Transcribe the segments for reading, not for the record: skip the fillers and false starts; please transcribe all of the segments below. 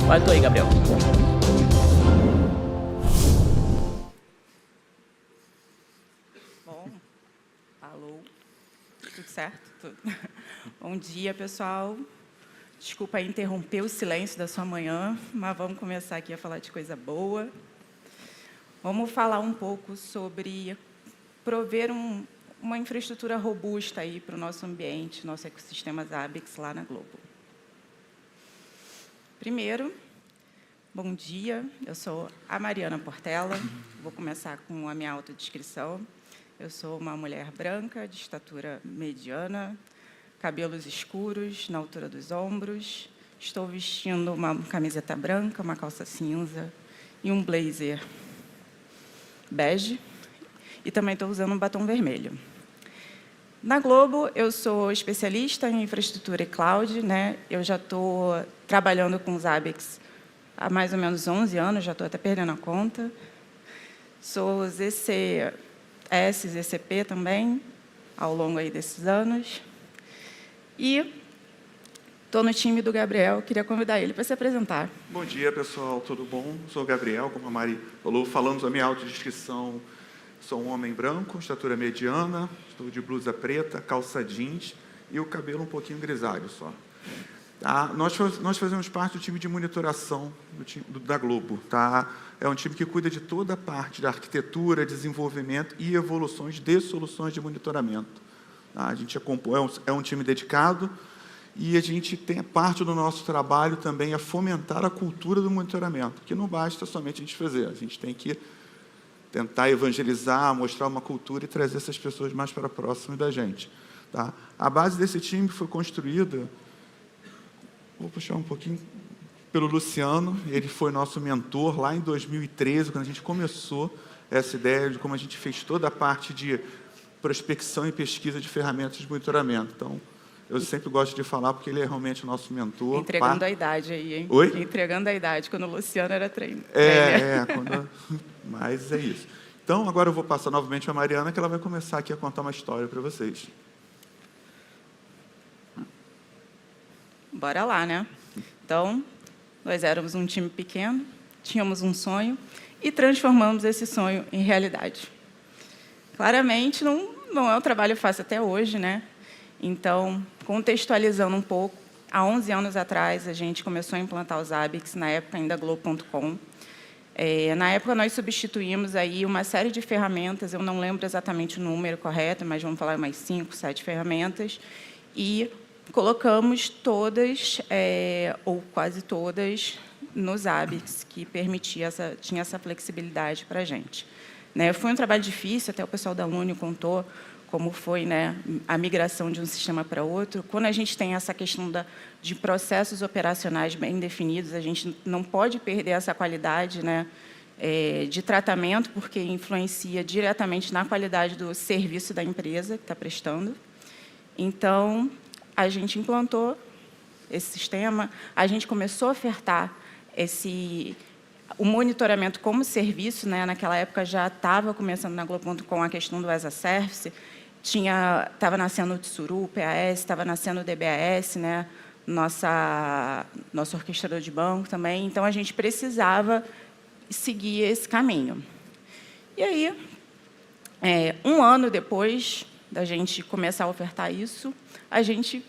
Vai tu aí, Gabriel. Bom, alô, tudo certo? Tudo. Bom dia, pessoal. Desculpa aí interromper o silêncio da sua manhã, mas vamos começar aqui a falar de coisa boa. Vamos falar um pouco sobre prover uma infraestrutura robusta aí para o nosso ambiente, nosso ecossistema Zabbix lá na Globo. Primeiro, bom dia, eu sou a Mariana Portela, vou começar com a minha autodescrição. Eu sou uma mulher branca, de estatura mediana, cabelos escuros, na altura dos ombros. Estou vestindo uma camiseta branca, uma calça cinza e um blazer bege. E também estou usando um batom vermelho. Na Globo, eu sou especialista em infraestrutura e cloud, né? Eu já estou trabalhando com Zabbix há mais ou menos 11 anos, já estou até perdendo a conta. Sou ZCS, ZCP também, ao longo aí desses anos. E estou no time do Gabriel, queria convidar ele para se apresentar. Bom dia, pessoal, tudo bom? Sou o Gabriel, como a Mari falou, falamos a minha autodescrição. Sou um homem branco, estatura mediana, estou de blusa preta, calça jeans e o cabelo um pouquinho grisalho só. Tá? Nós fazemos parte do time de monitoração da Globo. Tá? É um time que cuida de toda a parte da arquitetura, desenvolvimento e evoluções de soluções de monitoramento. Tá? A gente é um time dedicado e a gente tem a parte do nosso trabalho também a fomentar a cultura do monitoramento, que não basta somente a gente fazer, a gente tem que tentar evangelizar, mostrar uma cultura e trazer essas pessoas mais para próximo da gente. Tá? A base desse time foi construída, vou puxar um pouquinho, pelo Luciano. Ele foi nosso mentor lá em 2013, quando a gente começou essa ideia de como a gente fez toda a parte de prospecção e pesquisa de ferramentas de monitoramento. Então, eu sempre gosto de falar porque ele é realmente o nosso mentor. Entregando a idade aí, hein? Oi? Entregando a idade, quando o Luciano era trainer. Mas é isso. Então, agora eu vou passar novamente para a Mariana, que ela vai começar aqui a contar uma história para vocês. Bora lá, né? Então, nós éramos um time pequeno, tínhamos um sonho e transformamos esse sonho em realidade. Claramente, não é um trabalho fácil até hoje, né? Então, contextualizando um pouco, há 11 anos atrás, a gente começou a implantar os Zabbix, na época ainda Globo.com. Na época, nós substituímos aí uma série de ferramentas, eu não lembro exatamente o número correto, mas vamos falar umas 5, 7 ferramentas, e colocamos todas, ou quase todas, nos Zabbix, que tinha essa flexibilidade para a gente. Foi um trabalho difícil, até o pessoal da Unio contou como foi, né, a migração de um sistema para outro. Quando a gente tem essa questão de processos operacionais bem definidos, a gente não pode perder essa qualidade, né, de tratamento, porque influencia diretamente na qualidade do serviço da empresa que está prestando. Então, a gente implantou esse sistema, a gente começou a ofertar o monitoramento como serviço, né? Naquela época já estava começando na Globo.com a questão do as a Service, estava nascendo o Tsuru, o PAS, estava nascendo o DBAS, né? Nosso orquestrador de banco também. Então, a gente precisava seguir esse caminho. E aí, um ano depois da gente começar a ofertar isso, a gente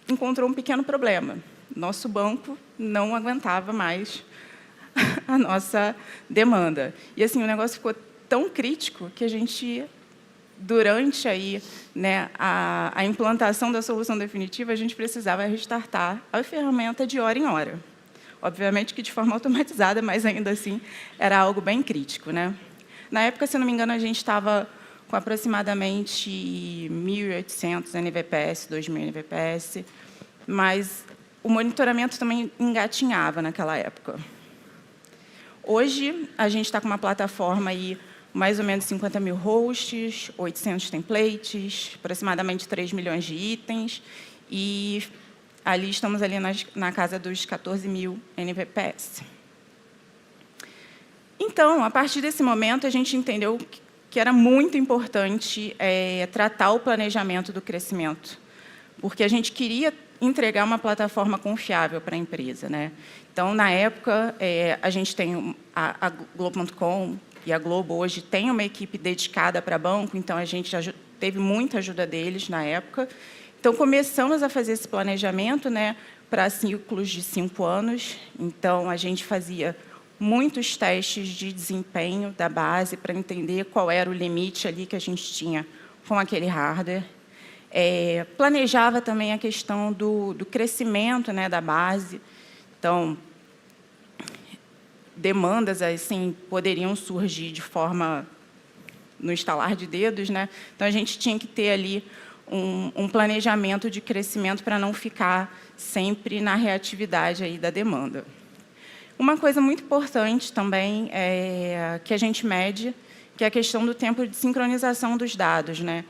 encontrou um pequeno problema. Nosso banco não aguentava mais a nossa demanda. E, assim, o negócio ficou tão crítico que a gente, durante aí, né, a implantação da solução definitiva, a gente precisava restartar a ferramenta de hora em hora. Obviamente que de forma automatizada, mas ainda assim era algo bem crítico, né? Na época, se não me engano, a gente estava com aproximadamente 1.800 NVPS, 2.000 NVPS, mas o monitoramento também engatinhava naquela época. Hoje, a gente está com uma plataforma aí, mais ou menos 50 mil hosts, 800 templates, aproximadamente 3 milhões de itens, e ali estamos ali na casa dos 14 mil NVPS. Então, a partir desse momento, a gente entendeu que era muito importante tratar o planejamento do crescimento, porque a gente queria entregar uma plataforma confiável para a empresa, né? Então, na época, a gente tem a Globo.com e a Globo hoje tem uma equipe dedicada para banco, então a gente já teve muita ajuda deles na época. Então, começamos a fazer esse planejamento, né, para ciclos de 5 anos. Então, a gente fazia muitos testes de desempenho da base para entender qual era o limite ali que a gente tinha com aquele hardware. Planejava também a questão do crescimento, né, da base. Então, demandas assim poderiam surgir de forma no estalar de dedos, né? Então, a gente tinha que ter ali um planejamento de crescimento para não ficar sempre na reatividade aí da demanda. Uma coisa muito importante também que a gente mede, que é a questão do tempo de sincronização dos dados, né?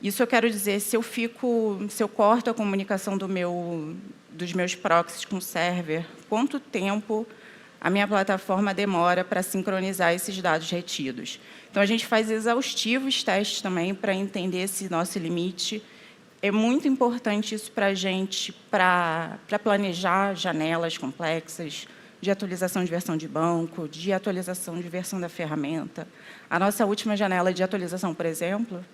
Isso eu quero dizer, se eu corto a comunicação dos meus proxies com o server, quanto tempo a minha plataforma demora para sincronizar esses dados retidos. Então, a gente faz exaustivos testes também para entender esse nosso limite. É muito importante isso para a gente, para planejar janelas complexas, de atualização de versão de banco, de atualização de versão da ferramenta. A nossa última janela de atualização, por exemplo,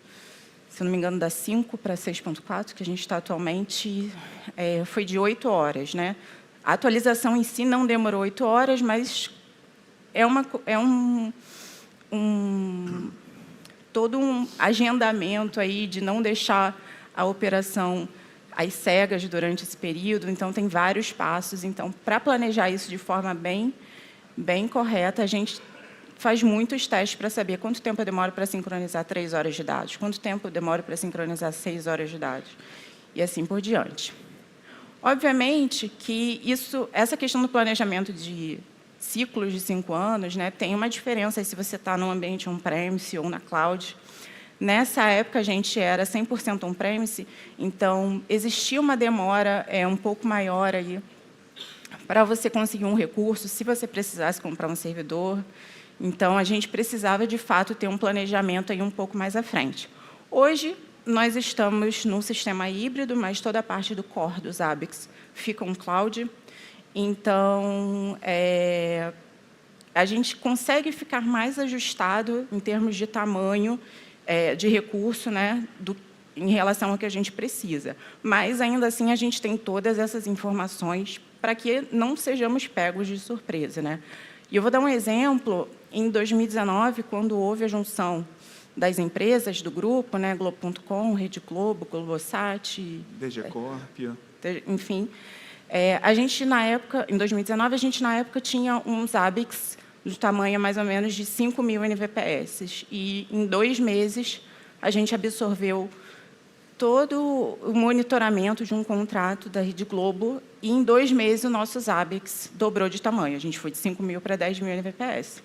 se não me engano, da 5 para 6.4, que a gente está atualmente, foi de 8 horas, né? A atualização em si não demorou 8 horas, mas todo um agendamento aí de não deixar a operação às cegas durante esse período. Então, tem vários passos. Então, para planejar isso de forma bem correta, a gente faz muitos testes para saber quanto tempo eu demoro para sincronizar 3 horas de dados, quanto tempo eu demoro para sincronizar 6 horas de dados, e assim por diante. Obviamente que essa questão do planejamento de ciclos de 5 anos, né, tem uma diferença se você está num ambiente on-premise ou na cloud. Nessa época, a gente era 100% on-premise, então existia uma demora um pouco maior aí para você conseguir um recurso, se você precisasse comprar um servidor. Então, a gente precisava, de fato, ter um planejamento aí um pouco mais à frente. Hoje, nós estamos num sistema híbrido, mas toda a parte do core dos Zabbix fica on cloud. Então, a gente consegue ficar mais ajustado em termos de tamanho de recurso, né, em relação ao que a gente precisa. Mas, ainda assim, a gente tem todas essas informações para que não sejamos pegos de surpresa, né? E eu vou dar um exemplo. Em 2019, quando houve a junção das empresas do grupo, né, Globo.com, Rede Globo, Globosat, DG Corp, enfim, a gente na época, em 2019, a gente na época tinha uns Zabbix de tamanho mais ou menos de 5.000 NVPS, e em 2 meses a gente absorveu todo o monitoramento de um contrato da Rede Globo, e em 2 meses o nosso Zabbix dobrou de tamanho. A gente foi de 5.000 para 10.000 NVPS.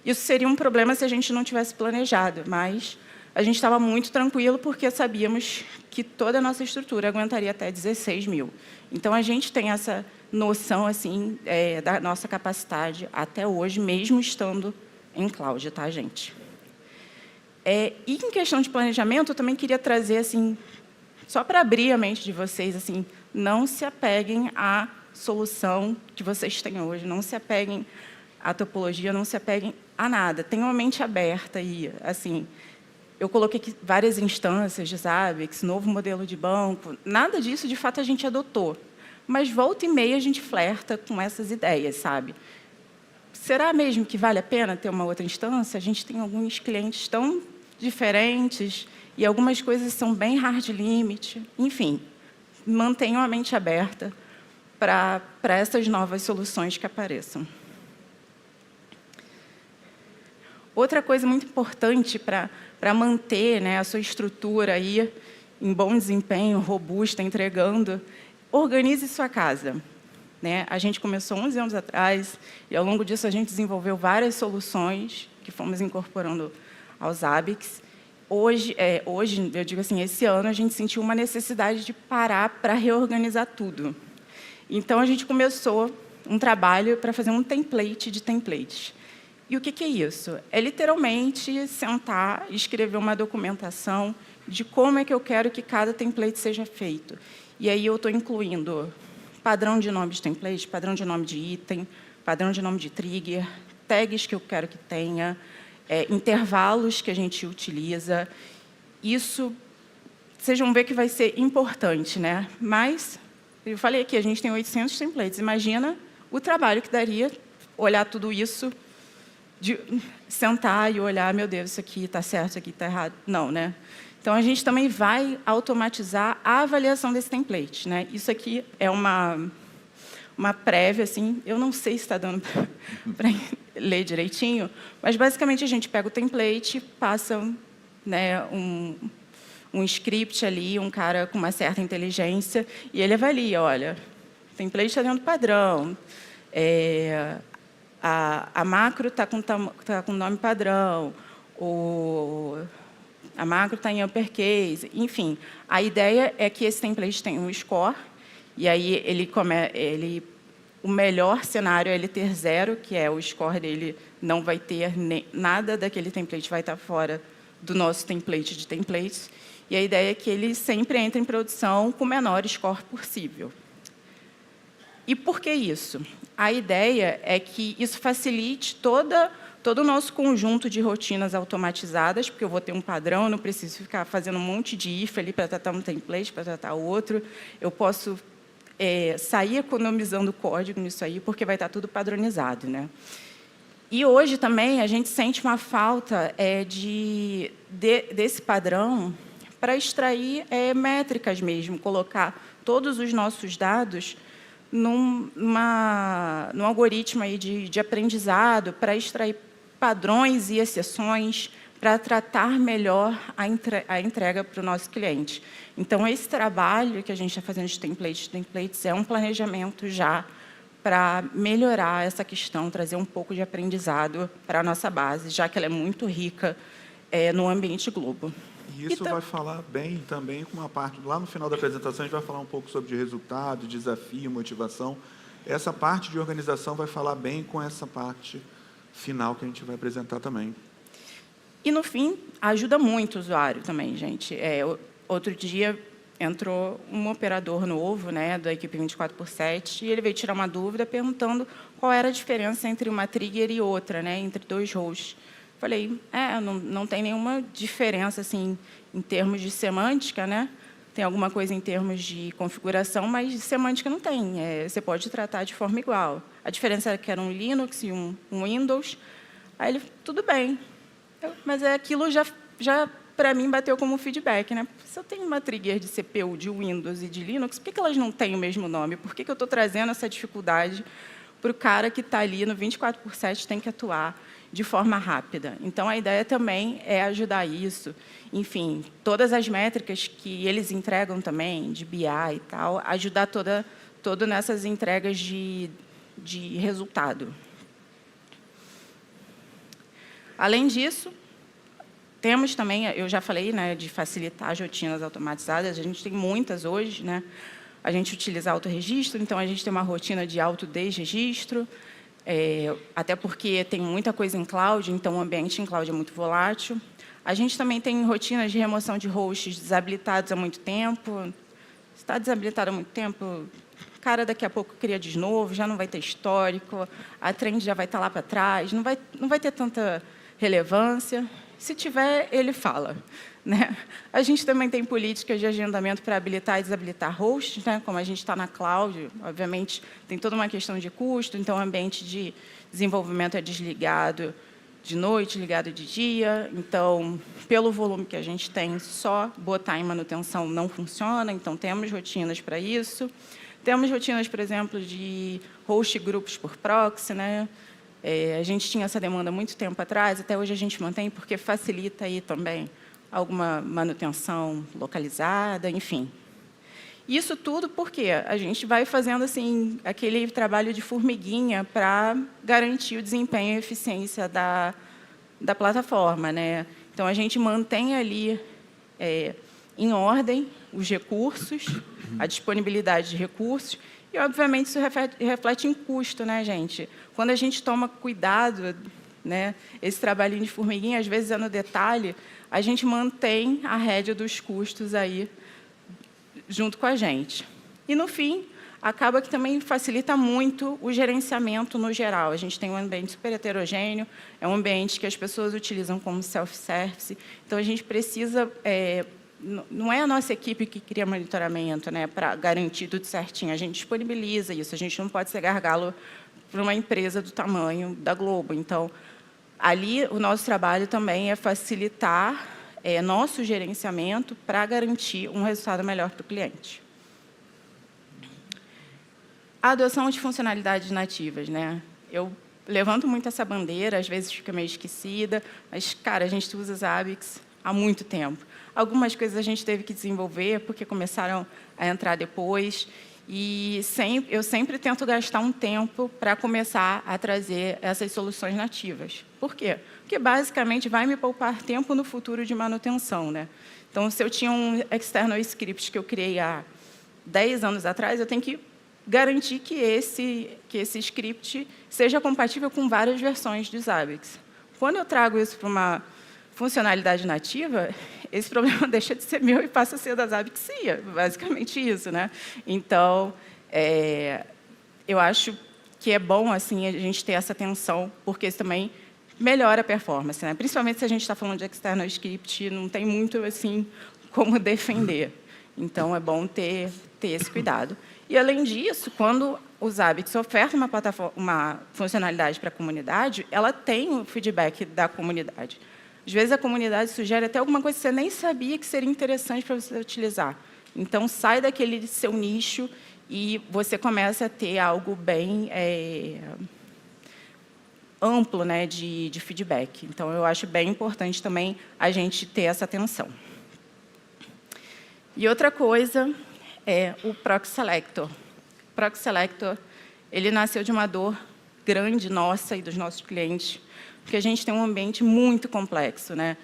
Isso seria um problema se a gente não tivesse planejado, mas a gente estava muito tranquilo porque sabíamos que toda a nossa estrutura aguentaria até 16.000. Então, a gente tem essa noção assim, da nossa capacidade até hoje, mesmo estando em cloud, tá, gente? E em questão de planejamento, eu também queria trazer, assim, só para abrir a mente de vocês, assim, não se apeguem à solução que vocês têm hoje, não se apeguem à topologia, não se apeguem a nada. Tenham uma mente aberta aí, assim. Eu coloquei aqui várias instâncias de Zabbix, novo modelo de banco. Nada disso, de fato, a gente adotou. Mas, volta e meia, a gente flerta com essas ideias, sabe? Será mesmo que vale a pena ter uma outra instância? A gente tem alguns clientes tão diferentes e algumas coisas são bem hard limit. Enfim, mantenham a mente aberta para essas novas soluções que apareçam. Outra coisa muito importante para manter, né, a sua estrutura aí em bom desempenho, robusta, entregando, organize sua casa. Né? A gente começou 11 anos atrás e, ao longo disso, a gente desenvolveu várias soluções que fomos incorporando aos Zabbix. Hoje, eu digo assim, esse ano, a gente sentiu uma necessidade de parar para reorganizar tudo. Então, a gente começou um trabalho para fazer um template de templates. E o que é isso? É literalmente sentar e escrever uma documentação de como é que eu quero que cada template seja feito. E aí eu estou incluindo padrão de nome de template, padrão de nome de item, padrão de nome de trigger, tags que eu quero que tenha, intervalos que a gente utiliza. Isso, vocês vão ver que vai ser importante, né? Mas, eu falei aqui, a gente tem 800 templates. Imagina o trabalho que daria olhar tudo isso, sentar e olhar, meu Deus, isso aqui está certo, isso aqui está errado. Não, né? Então, a gente também vai automatizar a avaliação desse template, né? Isso aqui é uma prévia, assim, eu não sei se está dando para ler direitinho, mas, basicamente, a gente pega o template, passa, né, um script ali, um cara com uma certa inteligência, e ele avalia, olha, o template está dentro do padrão, a macro está com nome padrão, a macro está em uppercase, enfim. A ideia é que esse template tenha um score, e aí o melhor cenário é ele ter 0, que é o score dele não vai ter nada daquele template, vai estar fora do nosso template de templates. E a ideia é que ele sempre entre em produção com o menor score possível. E por que isso? A ideia é que isso facilite todo o nosso conjunto de rotinas automatizadas, porque eu vou ter um padrão, eu não preciso ficar fazendo um monte de if ali para tratar um template, para tratar outro. Eu posso sair economizando código nisso aí, porque vai estar tudo padronizado, né? E hoje também a gente sente uma falta desse padrão para extrair métricas mesmo, colocar todos os nossos dados num algoritmo aí de aprendizado para extrair padrões e exceções para tratar melhor a entrega para o nosso cliente. Então, esse trabalho que a gente está fazendo de templates é um planejamento já para melhorar essa questão, trazer um pouco de aprendizado para a nossa base, já que ela é muito rica no ambiente Globo. E isso vai falar bem também com uma parte, lá no final da apresentação, a gente vai falar um pouco sobre resultado, desafio, motivação. Essa parte de organização vai falar bem com essa parte final que a gente vai apresentar também. E, no fim, ajuda muito o usuário também, gente. Outro dia entrou um operador novo, né, da equipe 24/7, e ele veio tirar uma dúvida perguntando qual era a diferença entre uma trigger e outra, né, entre 2 hosts. Falei, não tem nenhuma diferença assim, em termos de semântica, né? Tem alguma coisa em termos de configuração, mas de semântica não tem. Você pode tratar de forma igual. A diferença é que era um Linux e um Windows. Aí ele, tudo bem. Mas aquilo já para mim, bateu como feedback, né? Se eu tenho uma trigger de CPU, de Windows e de Linux, por que elas não têm o mesmo nome? Por que eu estou trazendo essa dificuldade para o cara que está ali no 24/7 tem que atuar de forma rápida? Então, a ideia também é ajudar isso. Enfim, todas as métricas que eles entregam também, de BI e tal, ajudar todo nessas entregas de resultado. Além disso, temos também, eu já falei, né, de facilitar as rotinas automatizadas, a gente tem muitas hoje, né? A gente utiliza autorregistro, então a gente tem uma rotina de autodesregistro, até porque tem muita coisa em cloud, então o ambiente em cloud é muito volátil. A gente também tem rotinas de remoção de hosts desabilitados há muito tempo. Se está desabilitado há muito tempo, o cara daqui a pouco cria de novo, já não vai ter histórico, a trend já vai estar lá para trás, não vai ter tanta relevância. Se tiver, ele fala, né? A gente também tem políticas de agendamento para habilitar e desabilitar hosts, né? Como a gente está na cloud, obviamente, tem toda uma questão de custo, então o ambiente de desenvolvimento é desligado de noite, ligado de dia. Então, pelo volume que a gente tem, só botar em manutenção não funciona, então temos rotinas para isso. Temos rotinas, por exemplo, de host grupos por proxy, né? A gente tinha essa demanda há muito tempo atrás, até hoje a gente mantém, porque facilita aí também alguma manutenção localizada, enfim. Isso tudo porque a gente vai fazendo assim, aquele trabalho de formiguinha para garantir o desempenho e a eficiência da plataforma, né? Então, a gente mantém ali em ordem os recursos, a disponibilidade de recursos, e, obviamente, isso reflete em custo, né, gente? Quando a gente toma cuidado, né, esse trabalhinho de formiguinha, às vezes é no detalhe, a gente mantém a rédea dos custos aí junto com a gente. E, no fim, acaba que também facilita muito o gerenciamento no geral. A gente tem um ambiente super heterogêneo, é um ambiente que as pessoas utilizam como self-service, então a gente precisa... não é a nossa equipe que cria monitoramento, né, para garantir tudo certinho, a gente disponibiliza isso, a gente não pode ser gargalo para uma empresa do tamanho da Globo. Então, ali, o nosso trabalho também é facilitar nosso gerenciamento para garantir um resultado melhor para o cliente. A adoção de funcionalidades nativas, né? Eu levanto muito essa bandeira, às vezes fica meio esquecida, mas, cara, a gente usa Zabbix há muito tempo. Algumas coisas a gente teve que desenvolver, porque começaram a entrar depois, e eu sempre tento gastar um tempo para começar a trazer essas soluções nativas. Por quê? Porque, basicamente, vai me poupar tempo no futuro de manutenção, né? Então, se eu tinha um external script que eu criei há 10 anos atrás, eu tenho que garantir que esse script seja compatível com várias versões de Zabbix. Quando eu trago isso para uma funcionalidade nativa, esse problema deixa de ser meu e passa a ser da Zabbixia, basicamente isso, né? Então, eu acho que é bom assim, a gente ter essa atenção, porque isso também melhora a performance, né? Principalmente se a gente está falando de external script, não tem muito assim, como defender. Então, é bom ter esse cuidado. E, além disso, quando o Zabbix oferta uma funcionalidade para a comunidade, ela tem o feedback da comunidade. Às vezes, a comunidade sugere até alguma coisa que você nem sabia que seria interessante para você utilizar. Então, sai daquele seu nicho e você começa a ter algo bem amplo, né, de feedback. Então, eu acho bem importante também a gente ter essa atenção. E outra coisa é o Proxy Selector. O Proxy Selector, ele nasceu de uma dor grande nossa e dos nossos clientes, porque a gente tem um ambiente muito complexo, né?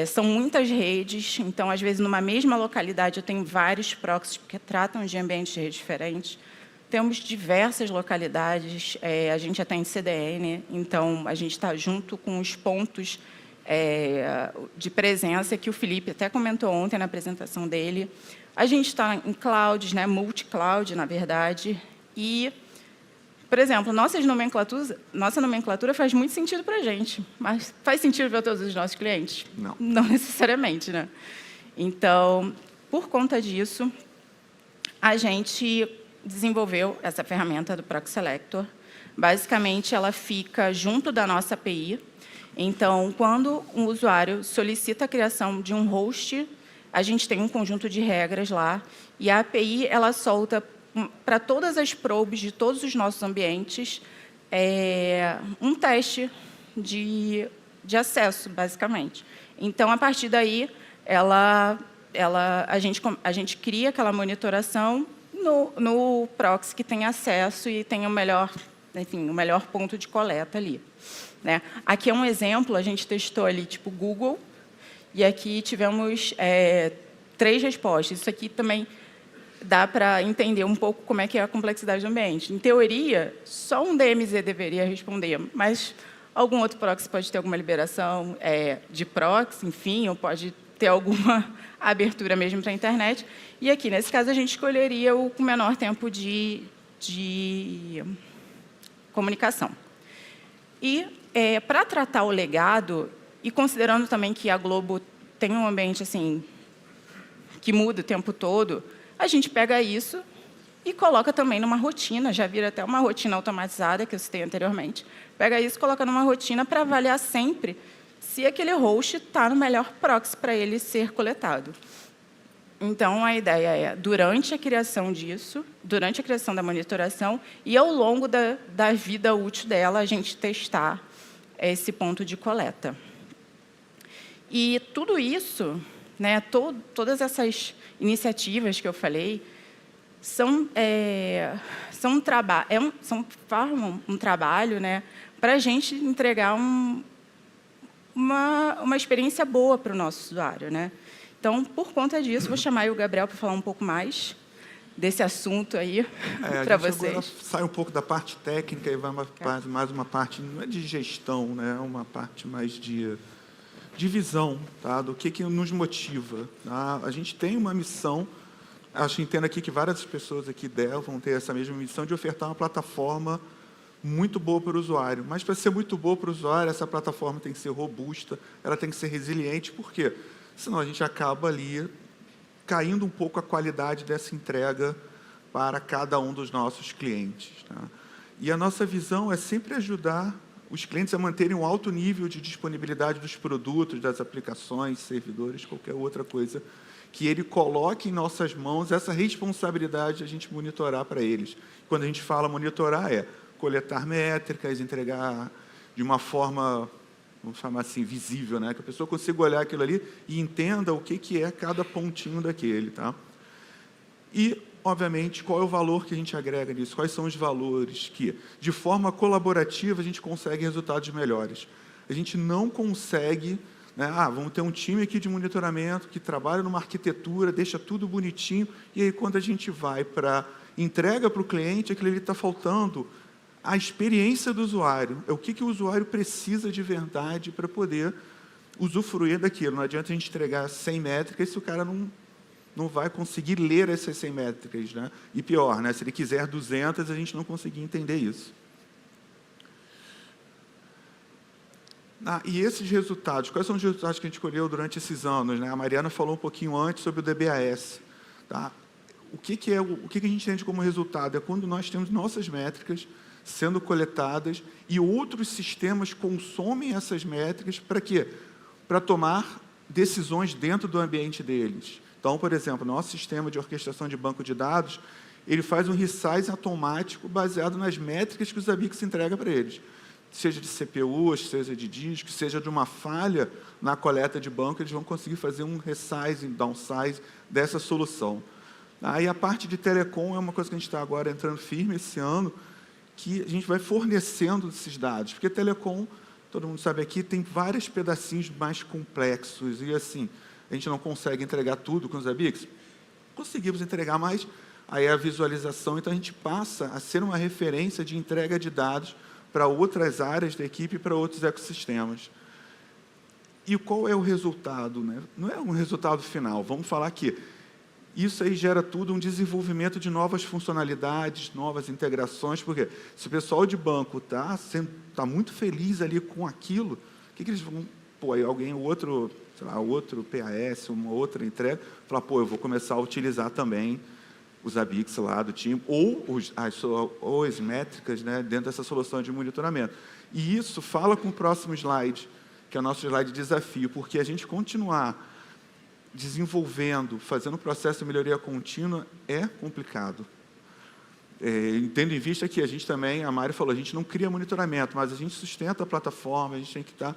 São muitas redes, então, às vezes, numa mesma localidade, eu tenho vários proxies que tratam de ambientes de redes diferentes. Temos diversas localidades, a gente atende CDN, então, a gente está junto com os pontos de presença, que o Felipe até comentou ontem na apresentação dele. A gente está em clouds, né, multi-cloud, na verdade, e, por exemplo, nossa nomenclatura faz muito sentido para a gente, mas faz sentido para todos os nossos clientes? Não. Não necessariamente, né? Então, por conta disso, a gente desenvolveu essa ferramenta do Proxy Selector. Basicamente, ela fica junto da nossa API. Então, quando um usuário solicita a criação de um host, a gente tem um conjunto de regras lá, e a API ela solta para todas as probes de todos os nossos ambientes um teste de acesso, basicamente. Então, a partir daí, a gente cria aquela monitoração no proxy que tem acesso e tem o melhor ponto de coleta ali, né? Aqui é um exemplo, a gente testou ali, tipo, Google, e aqui tivemos 3 respostas. Isso aqui também dá para entender um pouco como é que é a complexidade do ambiente. Em teoria, só um DMZ deveria responder, mas algum outro proxy pode ter alguma liberação de proxy, enfim, ou pode ter alguma abertura mesmo para a internet. E aqui, nesse caso, a gente escolheria o com menor tempo de comunicação. E, para tratar o legado, e considerando também que a Globo tem um ambiente assim, que muda o tempo todo, a gente pega isso e coloca também numa rotina, já vira até uma rotina automatizada, que eu citei anteriormente. Pega isso e coloca numa rotina para avaliar sempre se aquele host está no melhor proxy para ele ser coletado. Então, a ideia é, durante a criação disso, durante a criação da monitoração e ao longo da vida útil dela, a gente testar esse ponto de coleta. E tudo isso, né, todas essas iniciativas que eu falei, formam um trabalho, né, para a gente entregar uma experiência boa para o nosso usuário, né? Então, por conta disso, vou chamar aí o Gabriel para falar um pouco mais desse assunto aí para vocês. Agora sai um pouco da parte técnica e vai mais uma parte, não é de gestão, né? É uma parte mais de visão, tá? Do que nos motiva. Tá? A gente tem uma missão, acho que entendo aqui que várias pessoas aqui vão ter essa mesma missão de ofertar uma plataforma muito boa para o usuário. Mas, para ser muito boa para o usuário, essa plataforma tem que ser robusta, ela tem que ser resiliente. Por quê? Senão a gente acaba ali caindo um pouco a qualidade dessa entrega para cada um dos nossos clientes. Tá? E a nossa visão é sempre ajudar os clientes a manterem um alto nível de disponibilidade dos produtos, das aplicações, servidores, qualquer outra coisa, que ele coloque em nossas mãos essa responsabilidade de a gente monitorar para eles. Quando a gente fala monitorar, é coletar métricas, entregar de uma forma, vamos chamar assim, visível, né? Que a pessoa consiga olhar aquilo ali e entenda o que é cada pontinho daquele. Tá? E, obviamente, qual é o valor que a gente agrega nisso? Quais são os valores que, de forma colaborativa, a gente consegue resultados melhores? A gente não consegue, né? Vamos ter um time aqui de monitoramento que trabalha numa arquitetura, deixa tudo bonitinho, e aí, quando a gente vai para entrega para o cliente, aquilo ali está faltando a experiência do usuário. É o que o usuário precisa de verdade para poder usufruir daquilo. Não adianta a gente entregar 100 métricas se o cara não vai conseguir ler essas 100 métricas. Né? E pior, né? Se ele quiser 200, a gente não conseguir entender isso. E esses resultados, quais são os resultados que a gente escolheu durante esses anos? Né? A Mariana falou um pouquinho antes sobre o DBAS. Tá? O que a gente entende como resultado? É quando nós temos nossas métricas sendo coletadas e outros sistemas consomem essas métricas para quê? Para tomar decisões dentro do ambiente deles. Então, por exemplo, nosso sistema de orquestração de banco de dados, ele faz um resize automático baseado nas métricas que o Zabbix entrega para eles. Seja de CPUs, seja de disco, seja de uma falha na coleta de banco, eles vão conseguir fazer um resize, downsize dessa solução. Aí a parte de telecom é uma coisa que a gente está agora entrando firme esse ano, que a gente vai fornecendo esses dados, porque telecom, todo mundo sabe aqui, tem vários pedacinhos mais complexos, e assim, a gente não consegue entregar tudo com os Zabbix. Conseguimos entregar mais, aí a visualização, então a gente passa a ser uma referência de entrega de dados para outras áreas da equipe e para outros ecossistemas. E qual é o resultado? Né? Não é um resultado final, vamos falar que isso aí gera tudo um desenvolvimento de novas funcionalidades, novas integrações, porque se o pessoal de banco está muito feliz ali com aquilo, o que eles vão... Pô, aí alguém, outro PAS, uma outra entrega, falar, pô, eu vou começar a utilizar também os Zabbix lá do time, ou as métricas, né, dentro dessa solução de monitoramento. E isso fala com o próximo slide, que é o nosso slide de desafio, porque a gente continuar desenvolvendo, fazendo um processo de melhoria contínua é complicado. Tendo em vista que a gente também, a Mari falou, a gente não cria monitoramento, mas a gente sustenta a plataforma, a gente tem que estar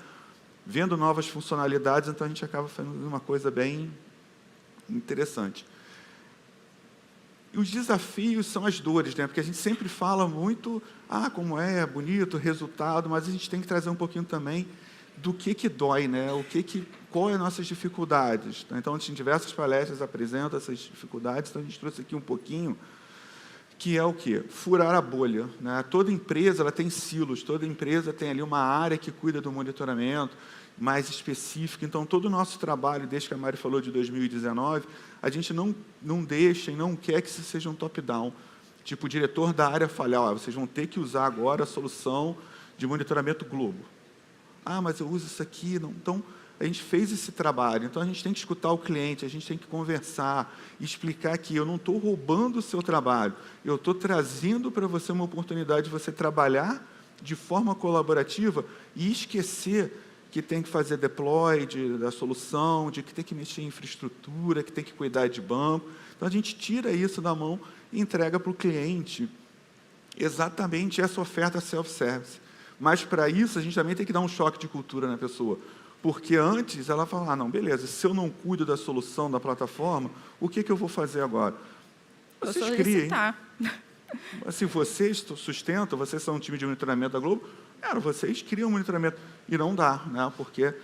vendo novas funcionalidades, então a gente acaba fazendo uma coisa bem interessante. E os desafios são as dores, né? Porque a gente sempre fala muito, como é bonito, resultado, mas a gente tem que trazer um pouquinho também do que dói, né? Qual é as nossas dificuldades. Então, a gente, em diversas palestras, apresenta essas dificuldades, então a gente trouxe aqui um pouquinho, que é o quê? Furar a bolha. Né? Toda empresa ela tem silos, toda empresa tem ali uma área que cuida do monitoramento mais específica. Então, todo o nosso trabalho, desde que a Mari falou de 2019, a gente não deixa e não quer que isso seja um top-down. Tipo, o diretor da área falar, vocês vão ter que usar agora a solução de monitoramento Globo. Mas eu uso isso aqui. Não. Então, a gente fez esse trabalho. Então, a gente tem que escutar o cliente, a gente tem que conversar, explicar que eu não estou roubando o seu trabalho, eu estou trazendo para você uma oportunidade de você trabalhar de forma colaborativa e esquecer que tem que fazer deploy da solução, de que tem que mexer em infraestrutura, que tem que cuidar de banco. Então, a gente tira isso da mão e entrega para o cliente exatamente essa oferta self-service. Mas, para isso, a gente também tem que dar um choque de cultura na pessoa. Porque antes ela fala, não, beleza, se eu não cuido da solução da plataforma, o que eu vou fazer agora? Vocês criem. Assim, vocês sustentam, vocês são um time de monitoramento da Globo, vocês criam monitoramento. E não dá, né? Porque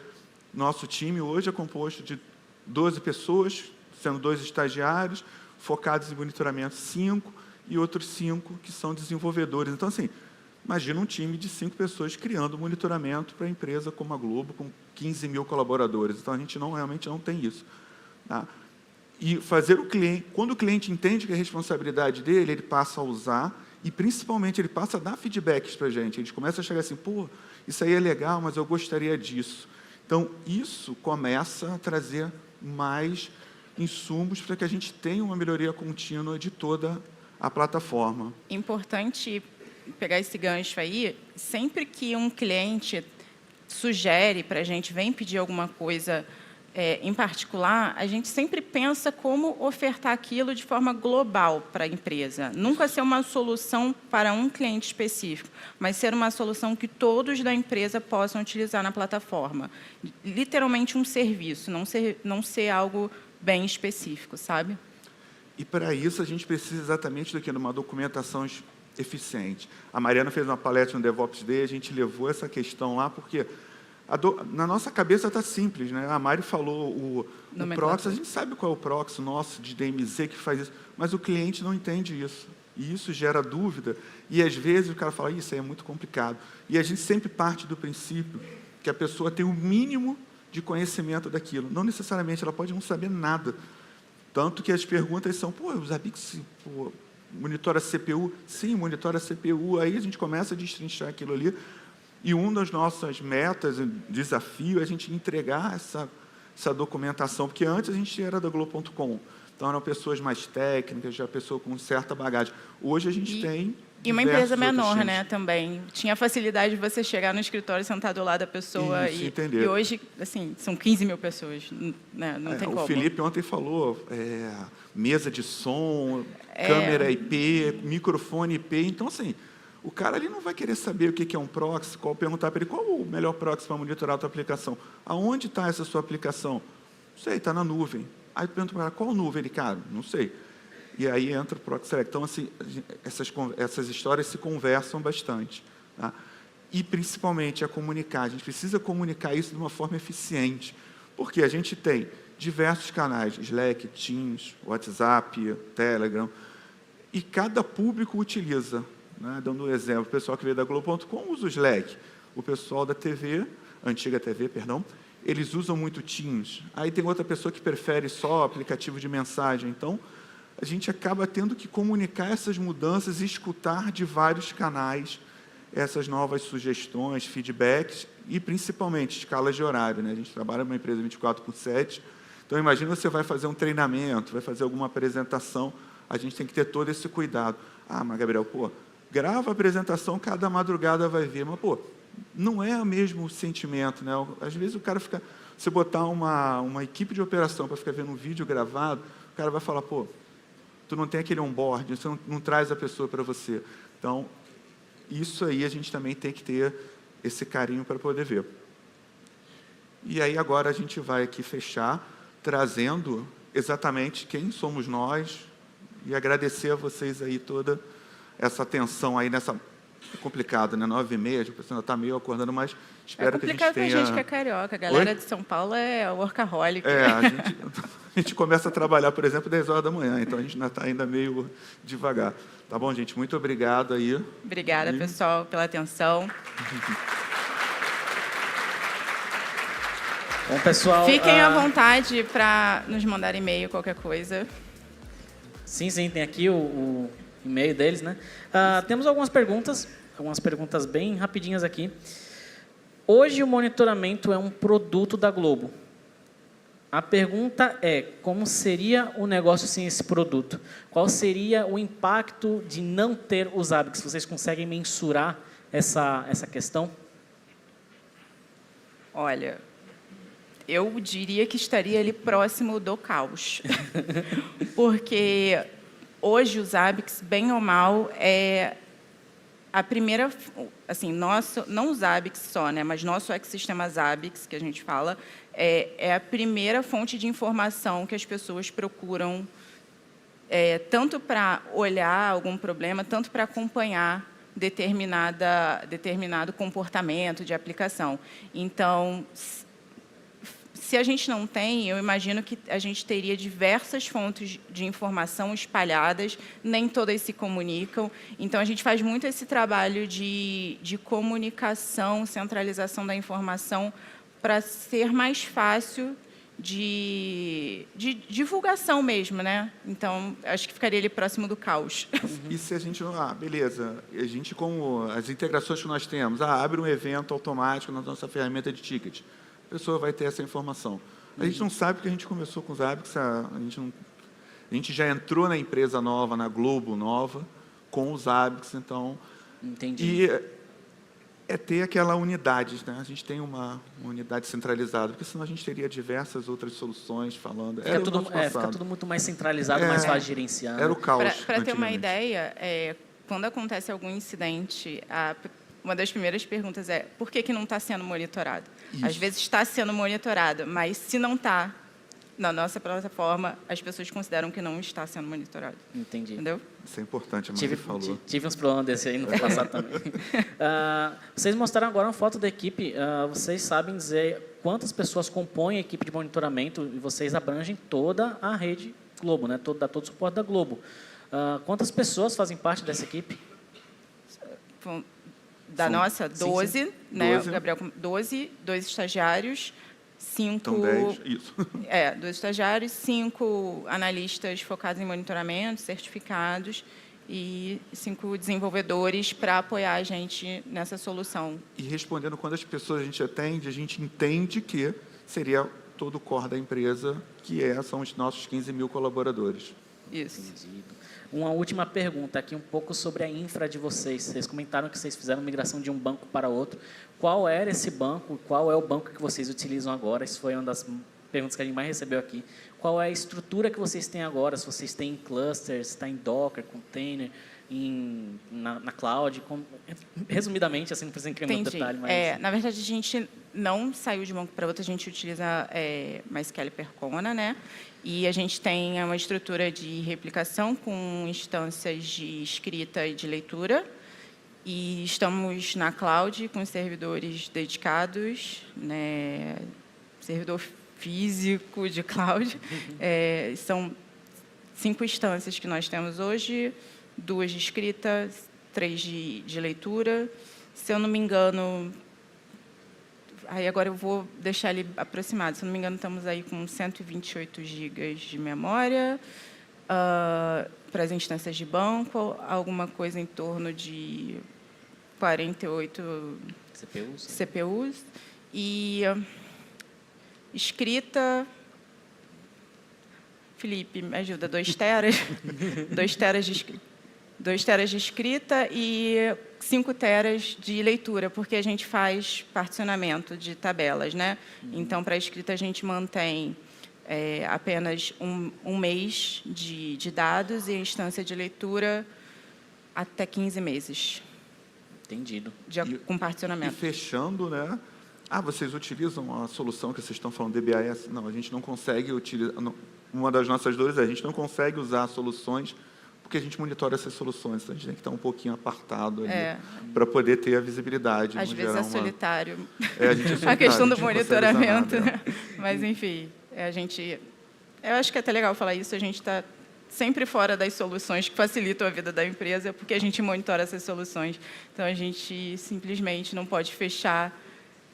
nosso time hoje é composto de 12 pessoas, sendo 2 estagiários, focados em monitoramento 5, e outros 5 que são desenvolvedores. Então, assim, imagina um time de 5 pessoas criando monitoramento para a empresa como a Globo, com 15 mil colaboradores. Então, a gente realmente não tem isso. Tá? e fazer o cliente, quando o cliente entende que é responsabilidade dele, ele passa a usar e, principalmente, ele passa a dar feedbacks para a gente. Eles começam a chegar assim, pô, isso aí é legal, mas eu gostaria disso. Então, isso começa a trazer mais insumos para que a gente tenha uma melhoria contínua de toda a plataforma. Importante pegar esse gancho aí, sempre que um cliente sugere para a gente, vem pedir alguma coisa em particular, a gente sempre pensa como ofertar aquilo de forma global para a empresa. Nunca ser uma solução para um cliente específico, mas ser uma solução que todos da empresa possam utilizar na plataforma. Literalmente um serviço, não ser algo bem específico, sabe? E, para isso, a gente precisa exatamente do que? De uma documentação eficiente. A Mariana fez uma palestra no DevOps Day, a gente levou essa questão lá, porque na nossa cabeça está simples, né? A Mari falou o proxy, a gente sabe qual é o proxy nosso de DMZ que faz isso, mas o cliente não entende isso. E isso gera dúvida, e às vezes o cara fala, isso aí é muito complicado. E a gente sempre parte do princípio que a pessoa tem o mínimo de conhecimento daquilo. Não necessariamente, ela pode não saber nada. Tanto que as perguntas são, pô, o Zabbix monitora CPU? Sim, monitora CPU. Aí a gente começa a destrinchar aquilo ali. E uma das nossas metas, desafio, é a gente entregar essa documentação, porque antes a gente era da Globo.com, então eram pessoas mais técnicas, já pessoa com certa bagagem. Hoje a gente tem... E uma empresa menor, né, também. Tinha a facilidade de você chegar no escritório, sentar do lado da pessoa. Isso, e hoje, assim, são 15 mil pessoas, né, não tem como. O Felipe ontem falou, mesa de som, câmera IP, microfone IP. Então, assim, o cara ali não vai querer saber o que é um proxy, perguntar para ele qual o melhor proxy para monitorar a tua aplicação. Aonde está essa sua aplicação? Não sei, está na nuvem. Aí eu pergunto para ele, qual nuvem? Ele, cara, não sei. E aí entra o Proxy Select. Então, assim, essas histórias se conversam bastante. Tá? E, principalmente, a comunicar. A gente precisa comunicar isso de uma forma eficiente. Porque a gente tem diversos canais, Slack, Teams, WhatsApp, Telegram, e cada público utiliza. Né? Dando um exemplo, o pessoal que veio da Globo.com usa o Slack. O pessoal da TV, antiga TV, perdão, eles usam muito Teams. Aí tem outra pessoa que prefere só aplicativo de mensagem. Então, a gente acaba tendo que comunicar essas mudanças e escutar de vários canais essas novas sugestões, feedbacks e, principalmente, escalas de horário. Né? A gente trabalha numa empresa 24/7, então, imagina você vai fazer um treinamento, vai fazer alguma apresentação, a gente tem que ter todo esse cuidado. Ah, mas, Gabriel, pô, grava a apresentação, cada madrugada vai ver, mas, pô, não é o mesmo sentimento. Né? Às vezes o cara fica... Você botar uma equipe de operação para ficar vendo um vídeo gravado, o cara vai falar, pô, tu não tem aquele onboard, você não traz a pessoa para você. Então, isso aí a gente também tem que ter esse carinho para poder ver. E aí agora a gente vai aqui fechar, trazendo exatamente quem somos nós e agradecer a vocês aí toda essa atenção aí nessa... É complicado, né? 9h30, a gente ainda está meio acordando, mas espero que a gente tenha... É complicado para a gente que é carioca. A galera de São Paulo é workaholic. A gente começa a trabalhar, por exemplo, 10 horas da manhã, então a gente ainda está meio devagar. Tá bom, gente? Muito obrigado aí. Obrigada, pessoal, pela atenção. Bom, pessoal... Fiquem à vontade para nos mandar e-mail, qualquer coisa. Sim, tem aqui o e-mail deles, né? Temos algumas perguntas bem rapidinhas aqui. Hoje o monitoramento é um produto da Globo. A pergunta é, como seria o negócio sem esse produto? Qual seria o impacto de não ter os Zabbix? Vocês conseguem mensurar essa questão? Olha, eu diria que estaria ali próximo do caos. Porque hoje o Zabbix, bem ou mal, é a primeira, assim, não o Zabbix só, né, mas nosso ecossistema Zabbix, que a gente fala, é a primeira fonte de informação que as pessoas procuram, tanto para olhar algum problema, tanto para acompanhar determinado comportamento de aplicação. Então, se a gente não tem, eu imagino que a gente teria diversas fontes de informação espalhadas, nem todas se comunicam. Então, a gente faz muito esse trabalho de comunicação, centralização da informação, para ser mais fácil de divulgação mesmo, né? Então, acho que ficaria ali próximo do caos. E se a gente... beleza. A gente, como as integrações que nós temos, abre um evento automático na nossa ferramenta de ticket. A pessoa vai ter essa informação. A gente não sabe que a gente começou com os Zabbix, a gente já entrou na empresa nova, na Globo nova, com os Zabbix, então... Entendi. E é ter aquela unidade, né? A gente tem uma unidade centralizada, porque senão a gente teria diversas outras soluções falando. Fica tudo muito mais centralizado, mais fácil de gerenciar. Era o caos. Para ter uma ideia, quando acontece algum incidente, uma das primeiras perguntas é por que não está sendo monitorado? Isso. Às vezes está sendo monitorado, mas se não está na nossa plataforma, as pessoas consideram que não está sendo monitorado. Entendi. Entendeu? Isso é importante, a Mari falou. Tive uns problemas desse aí no passado também. Vocês mostraram agora uma foto da equipe. Vocês sabem dizer quantas pessoas compõem a equipe de monitoramento e vocês abrangem toda a rede Globo, né? Dá todo o suporte da Globo. Quantas pessoas fazem parte dessa equipe? Da nossa, 12, sim. né? 12. O Gabriel, 12, 2 estagiários, 5... Então, 10, isso. 2 estagiários, 5 analistas focados em monitoramento, certificados, e 5 desenvolvedores para apoiar a gente nessa solução. E respondendo quantas pessoas a gente atende, a gente entende que seria todo o core da empresa, que são os nossos 15 mil colaboradores. Isso. Entendido. Uma última pergunta aqui, um pouco sobre a infra de vocês. Vocês comentaram que vocês fizeram migração de um banco para outro. Qual era esse banco? Qual é o banco que vocês utilizam agora? Isso foi uma das perguntas que a gente mais recebeu aqui. Qual é a estrutura que vocês têm agora? Se vocês têm em clusters, se está em Docker, container, na cloud? Resumidamente, assim, não precisa entrar em muito detalhe. Mas... na verdade, a gente não saiu de um banco para outro, a gente utiliza MySQL Percona, né? E a gente tem uma estrutura de replicação com instâncias de escrita e de leitura. E estamos na cloud com servidores dedicados, né? Servidor físico de cloud. São 5 instâncias que nós temos hoje, 2 de escrita, 3 de leitura. Se eu não me engano, aí agora eu vou deixar ele aproximado. Se eu não me engano, estamos aí com 128 GB de memória para as instâncias de banco, alguma coisa em torno de 48 CPUs. E escrita... Felipe, me ajuda, 2 teras. 2 teras de escrita. 2 teras de escrita e 5 teras de leitura, porque a gente faz particionamento de tabelas, né? Então, para a escrita, a gente mantém apenas um mês de dados e a instância de leitura até 15 meses. Entendido. Com particionamento. E fechando, né? Vocês utilizam a solução que vocês estão falando, DBAS? Não, a gente não consegue utilizar... Uma das nossas dores a gente não consegue usar soluções porque a gente monitora essas soluções, então a gente tem que estar um pouquinho apartado ali para poder ter a visibilidade. Às vezes solitário. A gente é solitário. A questão do monitoramento. Né? Mas, enfim, eu acho que é até legal falar isso, a gente está sempre fora das soluções que facilitam a vida da empresa, porque a gente monitora essas soluções. Então, a gente simplesmente não pode fechar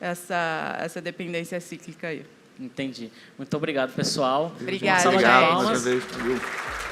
essa dependência cíclica aí. Entendi. Muito obrigado, pessoal. Obrigada. Obrigado.